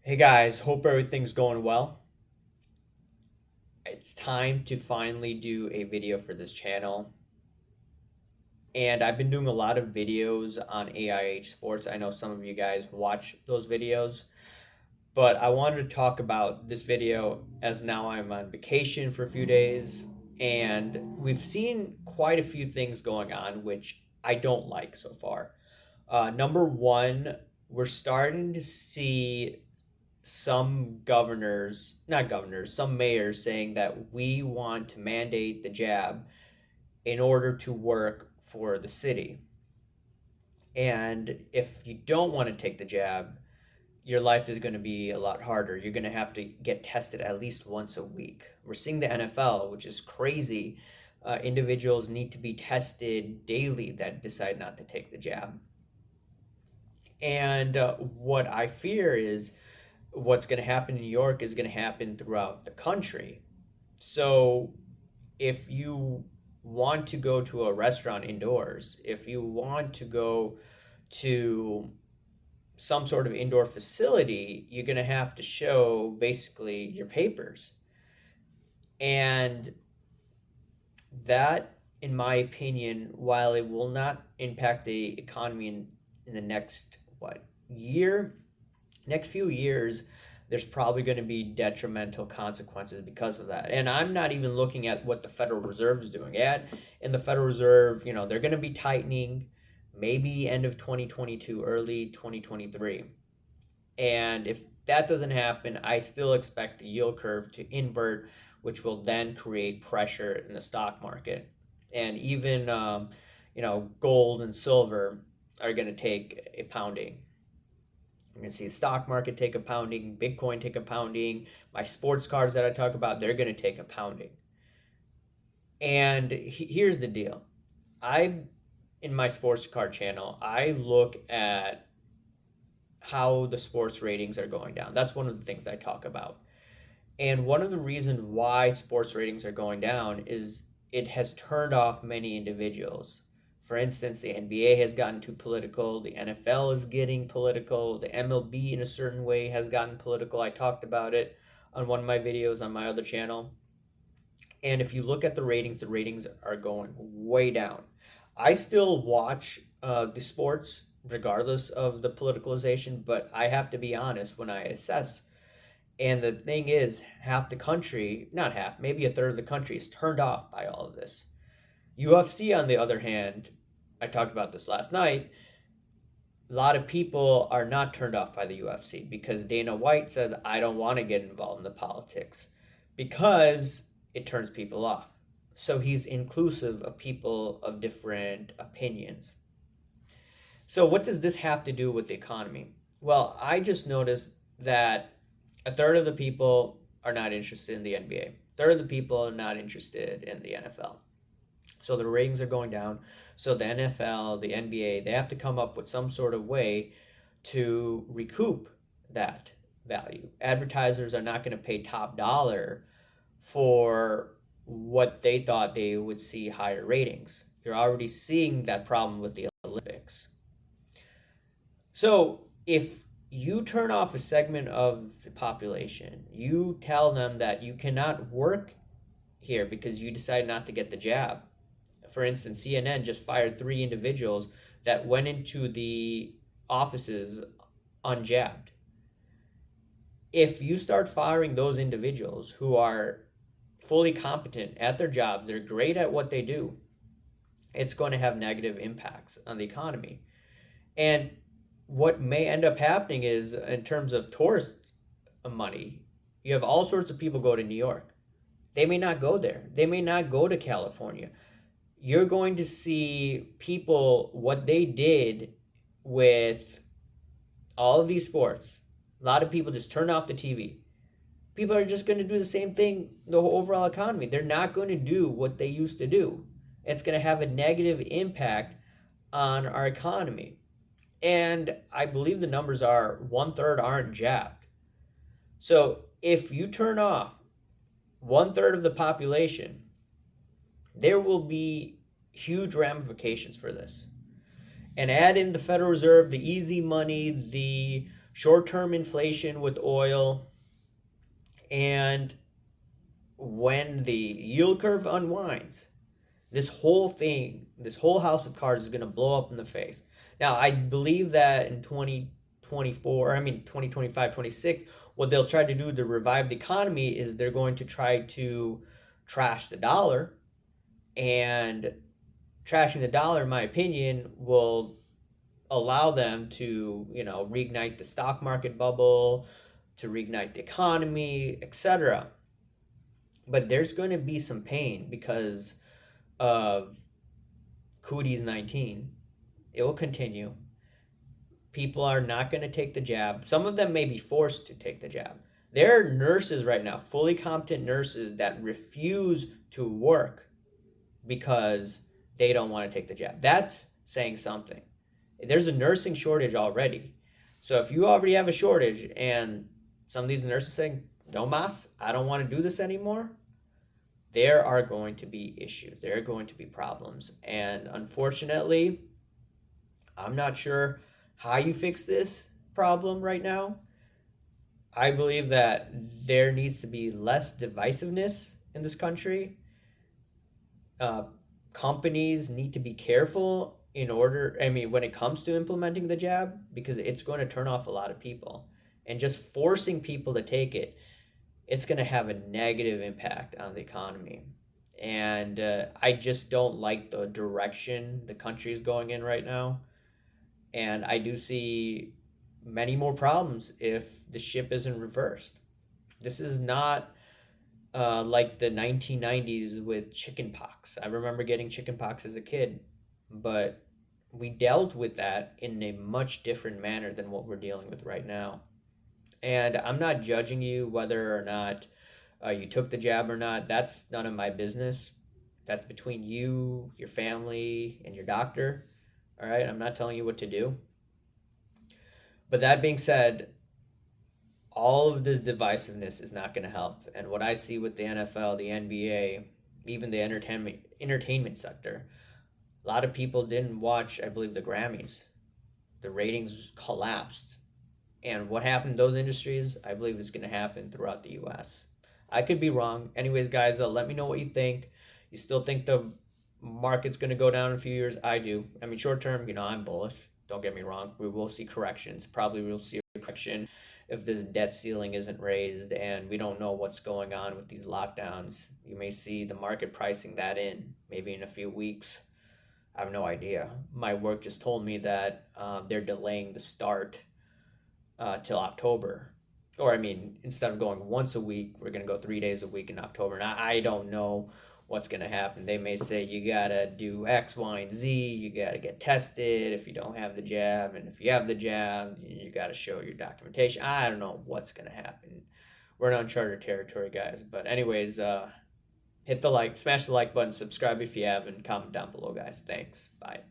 Hey guys, hope everything's going well. It's time to finally do a video for this channel. And I've been doing a lot of videos on AIH Sports. I know some of you guys watch those videos, but I wanted to talk about this video as now I'm on vacation for a few days. And we've seen quite a few things going on, which I don't like so far. Number one, we're starting to see some governors, not governors, some mayors saying that we want to mandate the jab in order to work for the city. And if you don't want to take the jab, your life is going to be a lot harder. You're going to have to get tested at least once a week. We're seeing the NFL, which is crazy. Individuals need to be tested daily that decide not to take the jab. And what I fear is what's going to happen in New York is going to happen throughout the country. So if you want to go to a restaurant indoors, if you want to go to some sort of indoor facility, you're going to have to show basically your papers. And that, in my opinion, while it will not impact the economy in the next, next few years, there's probably going to be detrimental consequences because of that. And I'm not even looking at what the Federal Reserve is doing. In the Federal Reserve, they're going to be tightening maybe end of 2022, early 2023. And if that doesn't happen, I still expect the yield curve to invert, which will then create pressure in the stock market. And even, gold and silver are going to take a pounding. You're going to see the stock market take a pounding, Bitcoin take a pounding, my sports cars that I talk about, they're going to take a pounding. And here's the deal. In my sports car channel, I look at how the sports ratings are going down. That's one of the things I talk about. And one of the reasons why sports ratings are going down is it has turned off many individuals. For instance, the NBA has gotten too political, the NFL is getting political, the MLB in a certain way has gotten political. I talked about it on one of my videos on my other channel. And if you look at the ratings are going way down. I still watch the sports regardless of the politicalization, but I have to be honest when I assess. And the thing is, half the country, not half, maybe a third of the country is turned off by all of this. UFC, on the other hand, I talked about this last night, a lot of people are not turned off by the UFC because Dana White says, I don't want to get involved in the politics because it turns people off. So he's inclusive of people of different opinions. So what does this have to do with the economy? Well, I just noticed that a third of the people are not interested in the NBA. A third of the people are not interested in the NFL. So the ratings are going down. So the NFL, the NBA, they have to come up with some sort of way to recoup that value. Advertisers are not going to pay top dollar for what they thought they would see higher ratings. You're already seeing that problem with the Olympics. So if you turn off a segment of the population, you tell them that you cannot work here because you decide not to get the jab. For instance, CNN just fired 3 individuals that went into the offices unjabbed. If you start firing those individuals who are fully competent at their jobs, they're great at what they do, it's going to have negative impacts on the economy. And what may end up happening is, in terms of tourist money, you have all sorts of people go to New York. They may not go there. They may not go to California. You're going to see people, what they did with all of these sports. A lot of people just turn off the TV. People are just going to do the same thing, the whole overall economy. They're not going to do what they used to do. It's going to have a negative impact on our economy. And I believe the numbers are 1/3 aren't jabbed. So if you turn off 1/3 of the population, there will be huge ramifications for this. And add in the Federal Reserve, the easy money, the short-term inflation with oil, and when the yield curve unwinds, this whole house of cards is going to blow up in the face. Now, I believe that in 2025, 26, what they'll try to do to revive the economy is they're going to try to trash the dollar. And trashing the dollar, in my opinion, will allow them to, reignite the stock market bubble, to reignite the economy, etc. But there's going to be some pain because of Cooties 19. It will continue. People are not going to take the jab. Some of them may be forced to take the jab. There are nurses right now, fully competent nurses, that refuse to work because they don't want to take the jab. That's saying something. There's a nursing shortage already. So if you already have a shortage and some of these nurses saying, no mas, I don't want to do this anymore, there are going to be issues. There are going to be problems. And unfortunately, I'm not sure how you fix this problem right now. I believe that there needs to be less divisiveness in this country. Companies need to be careful when it comes to implementing the jab, because it's going to turn off a lot of people. And just forcing people to take it, it's going to have a negative impact on the economy. And I just don't like the direction the country is going in right now. And I do see many more problems if the ship isn't reversed. This is not like the 1990s with chickenpox. I remember getting chickenpox as a kid, but we dealt with that in a much different manner than what we're dealing with right now. And I'm not judging you whether or not you took the jab or not. That's none of my business. That's between you, your family, and your doctor. All right, I'm not telling you what to do. But that being said, all of this divisiveness is not going to help. And what I see with the NFL, the NBA, even the entertainment sector, a lot of people didn't watch, I believe, the Grammys. The ratings collapsed. And what happened in those industries, I believe, is going to happen throughout the U.S. I could be wrong. Anyways, guys, let me know what you think. You still think the market's going to go down in a few years? I do. I mean, short term, I'm bullish. Don't get me wrong. We will see corrections. Probably we'll see a correction if this debt ceiling isn't raised and we don't know what's going on with these lockdowns. You may see the market pricing that in maybe in a few weeks. I have no idea. My work just told me that they're delaying the start till October. Or, instead of going once a week, we're going to go 3 days a week in October. And I don't know what's going to happen. They may say you got to do X, Y, and Z. You got to get tested if you don't have the jab. And if you have the jab, you got to show your documentation. I don't know what's going to happen. We're in uncharted territory, guys. But anyways, smash the like button, subscribe if you haven't, comment down below, guys. Thanks. Bye.